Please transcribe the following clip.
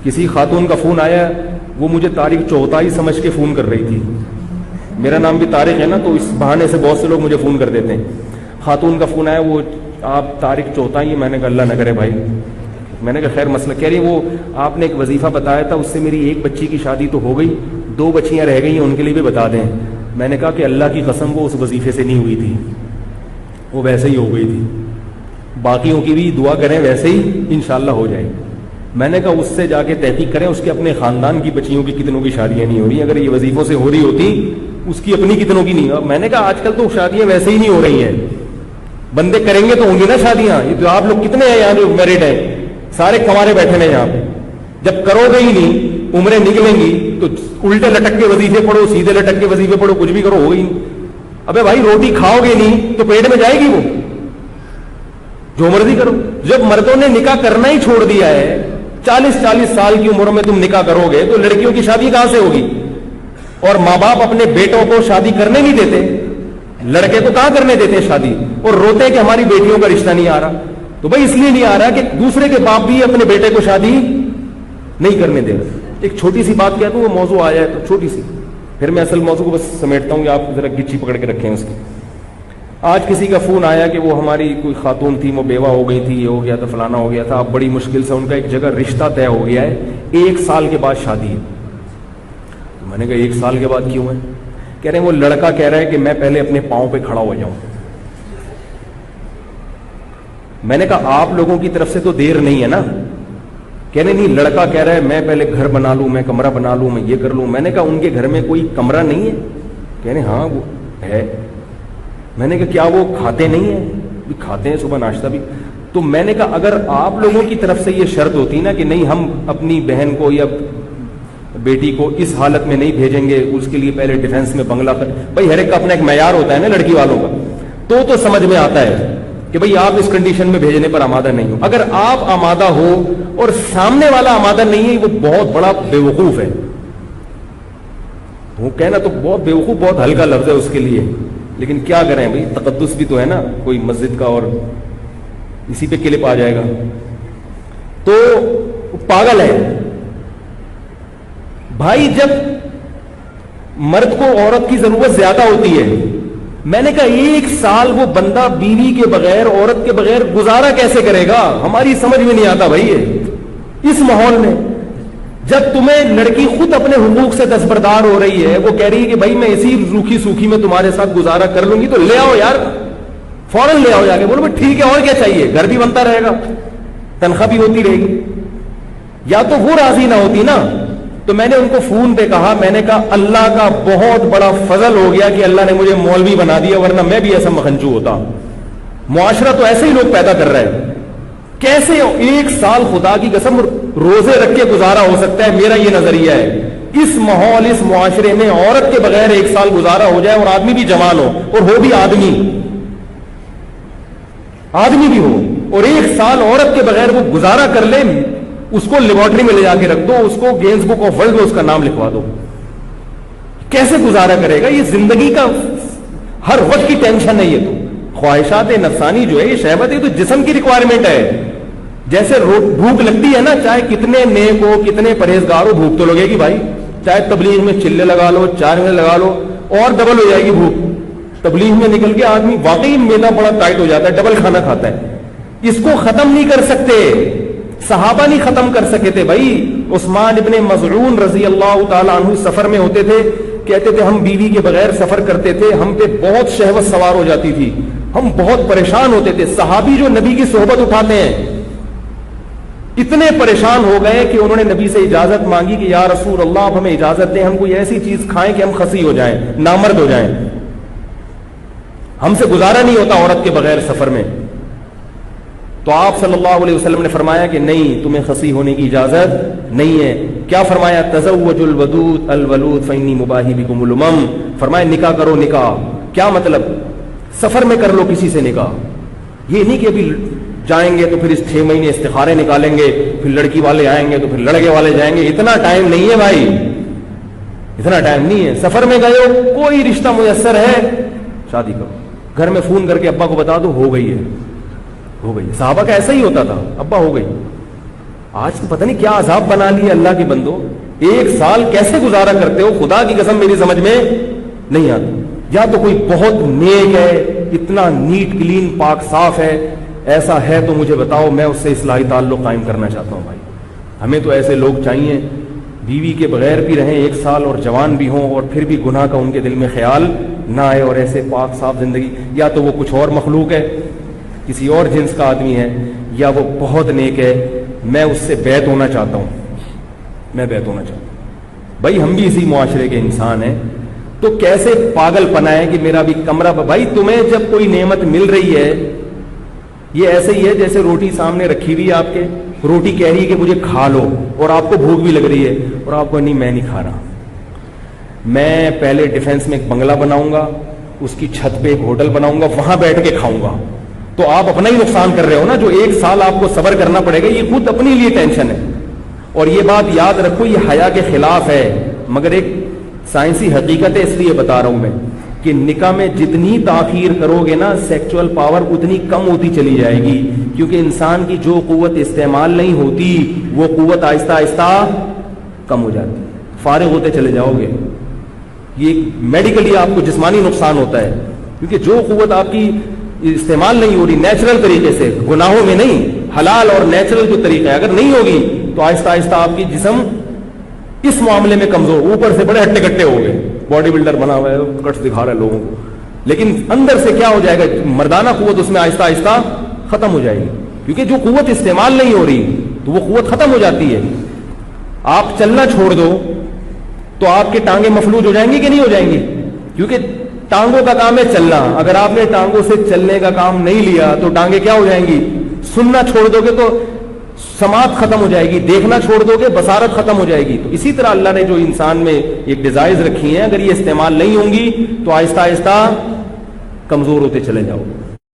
کسی خاتون کا فون آیا, وہ مجھے طارق چوغتائی سمجھ کے فون کر رہی تھی. میرا نام بھی طارق ہے نا, تو اس بہانے سے بہت سے لوگ مجھے فون کر دیتے ہیں. خاتون کا فون آیا, وہ آپ طارق چوغتائی. میں نے کہا اللہ نہ کرے بھائی. میں نے کہا خیر مسئلہ. کہہ رہی وہ آپ نے ایک وظیفہ بتایا تھا, اس سے میری ایک بچی کی شادی تو ہو گئی, 2 بچیاں رہ گئی ہیں, ان کے لیے بھی بتا دیں. میں نے کہا کہ اللہ کی قسم وہ اس وظیفے سے نہیں ہوئی تھی, وہ ویسے ہی ہو گئی تھی. باقیوں کی بھی دعا کریں ویسے ہی انشاءاللہ ہو جائے. میں نے کہا اس سے جا کے تحقیق کریں اس کے اپنے خاندان کی بچیوں کی کتنوں کی شادیاں نہیں ہو رہی. اگر یہ وظیفوں سے ہو رہی ہوتی اس کی اپنی کتنوں کی نہیں. میں نے کہا آج کل تو شادیاں ویسے ہی نہیں ہو رہی ہیں, بندے کریں گے تو ہوں گی نا شادیاں. یہ تو آپ لوگ کتنے ہیں یہاں جو میرڈ ہیں, سارے کمارے بیٹھے ہیں یہاں پہ. جب کرو گے ہی نہیں, عمریں نکلیں گی تو الٹے لٹک کے وظیفے پڑھو, سیدھے لٹک کے وظیفے پڑھو, کچھ بھی کرو ہو گئی. ابے بھائی روٹی کھاؤ گے نہیں تو پیٹ میں جائے گی, وہ جو مرضی کرو. جب مردوں نے نکاح کرنا ہی چھوڑ دیا ہے, 40 سال کی عمر میں تم نکاح کرو گے تو لڑکیوں کی شادی کہاں سے ہوگی؟ اور ماں باپ اپنے بیٹوں کو شادی کرنے نہیں دیتے, لڑکے کو کہاں کرنے دیتے شادی, اور روتے ہیں کہ ہماری بیٹیوں کا رشتہ نہیں آ رہا. تو بھائی اس لیے نہیں آ رہا کہ دوسرے کے باپ بھی اپنے بیٹے کو شادی نہیں کرنے دے رہے. ایک چھوٹی سی بات کہتا ہوں, وہ موضوع آ جائے تو چھوٹی سی, پھر میں اصل موضوع کو بس سمیٹتا ہوں, آپ ذرا گچی پکڑ کے رکھیں اس کی. آج کسی کا فون آیا کہ وہ ہماری کوئی خاتون تھی, وہ بیوہ ہو گئی تھی, یہ ہو گیا تھا, فلانا ہو گیا تھا. اب بڑی مشکل سے ان کا ایک جگہ رشتہ طے ہو گیا ہے, 1 سال کے بعد شادی ہے. میں نے کہا 1 سال کے بعد کیوں ہے؟ کہہ رہے ہیں وہ لڑکا کہہ رہا ہے کہ میں پہلے اپنے پاؤں پہ کھڑا ہو جاؤں. میں نے کہا آپ لوگوں کی طرف سے تو دیر نہیں ہے نا. کہہ رہے نہیں, لڑکا کہہ رہا ہے میں پہلے گھر بنا لوں, میں کمرہ بنا لوں, میں یہ کر لوں. میں نے کہا ان کے گھر میں کوئی کمرہ نہیں ہے؟ کہہ رہے ہاں وہ ہے. میں نے کہا کیا وہ کھاتے نہیں ہیں؟ کھاتے ہیں, صبح ناشتہ بھی. تو میں نے کہا اگر آپ لوگوں کی طرف سے یہ شرط ہوتی نا کہ نہیں ہم اپنی بہن کو یا بیٹی کو اس حالت میں نہیں بھیجیں گے, اس کے لیے پہلے ڈیفنس میں بنگلہ کر, بھائی ہر ایک کا اپنا ایک معیار ہوتا ہے نا لڑکی والوں کا, تو سمجھ میں آتا ہے کہ بھئی آپ اس کنڈیشن میں بھیجنے پر آمادہ نہیں ہو. اگر آپ آمادہ ہو اور سامنے والا آمادہ نہیں ہے, وہ بہت بڑا بیوقوف ہے. وہ کہنا تو بہت بیوقوف بہت ہلکا لفظ ہے اس کے لیے, لیکن کیا کریں بھئی, تقدس بھی تو ہے نا کوئی مسجد کا, اور اسی پہ کلپ آ جائے گا. تو پاگل ہے بھائی. جب مرد کو عورت کی ضرورت زیادہ ہوتی ہے, میں نے کہا 1 سال وہ بندہ بیوی کے بغیر, عورت کے بغیر گزارا کیسے کرے گا؟ ہماری سمجھ میں نہیں آتا بھائی. اس ماحول میں جب تمہیں لڑکی خود اپنے حقوق سے دستبردار ہو رہی ہے, وہ کہہ رہی ہے کہ بھائی میں اسی روکھی سوکھی میں تمہارے ساتھ گزارا کر لوں گی, تو لے آؤ یار, فوراً لے آؤ جا کے. بولو بھائی ٹھیک ہے, اور کیا چاہیے, گھر بھی بنتا رہے گا, تنخواہ بھی ہوتی رہے گی. یا تو وہ راضی نہ ہوتی نا. تو میں نے ان کو فون پہ کہا, میں نے کہا اللہ کا بہت بڑا فضل ہو گیا کہ اللہ نے مجھے مولوی بنا دیا, ورنہ میں بھی ایسا مخنچو ہوتا. معاشرہ تو ایسے ہی لوگ پیدا کر رہے ہیں. کیسے 1 سال خدا کی قسم روزے رکھ کے گزارا ہو سکتا ہے؟ میرا یہ نظریہ ہے. اس ماحول, اس معاشرے میں عورت کے بغیر 1 سال گزارا ہو جائے, اور آدمی بھی جوان ہو, اور ہو بھی آدمی بھی ہو, اور 1 سال عورت کے بغیر وہ گزارا کر لے, اس کو لیبارٹری میں لے جا کے رکھ دو, اس کو گینز بک آف ورلڈ میں اس کا نام لکھوا دو. کیسے گزارا کرے گا؟ یہ زندگی کا ہر وقت کی ٹینشن ہے. یہ تو خواہشات نفسانی جو ہے, یہ شہوت ہے, تو جسم کی ریکوائرمنٹ ہے. جیسے بھوک لگتی ہے نا, چاہے کتنے نیک ہو, کتنے پرہیزگار ہو, بھوک تو لگے گی بھائی. چاہے تبلیغ میں چلے لگا لو, 4 مہینے لگا لو, اور ڈبل ہو جائے گی بھوک. تبلیغ میں نکل کے آدمی واقعی میدا بڑا ٹائٹ ہو جاتا ہے, ڈبل کھانا کھاتا ہے. اس کو ختم نہیں کر سکتے, صحابہ نہیں ختم کر سکے تھے بھائی. عثمان ابن مظعون رضی اللہ تعالیٰ عنہ سفر میں ہوتے تھے, کہتے تھے ہم بیوی کے بغیر سفر کرتے تھے, ہم پہ بہت شہوت سوار ہو جاتی تھی, ہم بہت پریشان ہوتے تھے. صحابی جو نبی کی صحبت اٹھاتے ہیں, اتنے پریشان ہو گئے کہ انہوں نے نبی سے اجازت مانگی کہ یا رسول اللہ آپ ہمیں اجازت دیں, ہم کوئی ایسی چیز کھائیں کہ ہم خسی ہو جائیں, نامرد ہو جائیں, ہم سے گزارا نہیں ہوتا عورت کے بغیر سفر میں. تو آپ صلی اللہ علیہ وسلم نے فرمایا کہ نہیں, تمہیں خسی ہونے کی اجازت نہیں ہے. کیا فرمایا؟ تزوج الودود الولود فانی مباہی بکم الامم. فرمایا نکاح کرو. نکاح کیا مطلب؟ سفر میں کر لو کسی سے نکاح. یہ نہیں کہ ابھی جائیں گے تو پھر اس 6 مہینے استخارے نکالیں گے, پھر لڑکی والے آئیں گے تو پھر لڑکے والے جائیں گے. اتنا ٹائم نہیں ہے بھائی, اتنا ٹائم نہیں ہے. سفر میں گئے ہو, کوئی رشتہ میسر ہے, شادی کرو. گھر میں فون کر کے ابا کو بتا دو ہو گئی ہے, ہو گئی. صحابہ کا ایسا ہی ہوتا تھا, ابا ہو گئی. آج تو پتہ نہیں کیا عذاب بنا لیا اللہ کے بندو. 1 سال کیسے گزارا کرتے ہو خدا کی قسم میری سمجھ میں نہیں آتی. یا تو کوئی بہت نیک ہے, اتنا نیٹ کلین پاک صاف ہے, ایسا ہے تو مجھے بتاؤ, میں اس سے اصلاحی تعلق قائم کرنا چاہتا ہوں. بھائی ہمیں تو ایسے لوگ چاہیے بیوی کے بغیر بھی رہیں 1 سال اور جوان بھی ہوں اور پھر بھی گناہ کا ان کے دل میں خیال نہ آئے, اور ایسے پاک صاف زندگی. یا تو وہ کچھ اور مخلوق ہے, کسی اور جنس کا آدمی ہے, یا وہ بہت نیک ہے. میں اس سے بیعت ہونا چاہتا ہوں, میں بیعت ہونا چاہتا ہوں. بھائی ہم بھی اسی معاشرے کے انسان ہیں, تو کیسے پاگل پنا ہے کہ میرا بھی کمرہ. بھائی تمہیں جب کوئی نعمت مل رہی ہے, یہ ایسے ہی ہے جیسے روٹی سامنے رکھی ہوئی ہے آپ کے, روٹی کہہ رہی ہے کہ مجھے کھا لو, اور آپ کو بھوک بھی لگ رہی ہے, اور آپ کو نہیں میں نہیں کھا رہا, میں پہلے ڈیفینس میں ایک بنگلہ بناؤں گا, اس کی چھت پہ ایک ہوٹل بناؤں گا, وہاں بیٹھ کے کھاؤں گا. تو آپ اپنا ہی نقصان کر رہے ہو نا. جو 1 سال آپ کو صبر کرنا پڑے گا یہ خود اپنے لیے ٹینشن ہے. اور یہ بات یاد رکھو, یہ حیا کے خلاف ہے, مگر ایک سائنسی حقیقت ہے, اس لیے بتا رہا ہوں میں کہ نکاح میں جتنی تاخیر کرو گے نا سیکچول پاور اتنی کم ہوتی چلی جائے گی, کیونکہ انسان کی جو قوت استعمال نہیں ہوتی وہ قوت آہستہ آہستہ کم ہو جاتی, فارغ ہوتے چلے جاؤ گے. یہ میڈیکلی آپ کو جسمانی نقصان ہوتا ہے, کیونکہ جو قوت آپ کی استعمال نہیں ہو رہی نیچرل طریقے سے, گناہوں میں نہیں, حلال اور نیچرل جو طریقہ ہے, اگر نہیں ہوگی تو آہستہ آہستہ آپ کی جسم اس معاملے میں کمزور, اوپر سے بڑے ہٹے کٹے ہو گئے, باڈی بلڈر بنا ہوا ہے, کٹس دکھا رہا ہے لوگوں کو, لیکن اندر سے کیا ہو جائے گا, مردانہ قوت اس میں آہستہ آہستہ ختم ہو جائے گی, کیونکہ جو قوت استعمال نہیں ہو رہی تو وہ قوت ختم ہو جاتی ہے. آپ چلنا چھوڑ دو تو آپ کی ٹانگیں مفلوج ہو جائیں گی کہ نہیں ہو جائیں گی, کیونکہ ٹانگوں کا کام ہے چلنا. اگر آپ نے ٹانگوں سے چلنے کا کام نہیں لیا تو ٹانگیں کیا ہو جائیں گی, سننا چھوڑ دو گے تو سماعت ختم ہو جائے گی, دیکھنا چھوڑ دو گے بصارت ختم ہو جائے گی. تو اسی طرح اللہ نے جو انسان میں ایک ڈیزائرز رکھی ہیں, اگر یہ استعمال نہیں ہوں گی تو آہستہ آہستہ کمزور ہوتے چلے جاؤ.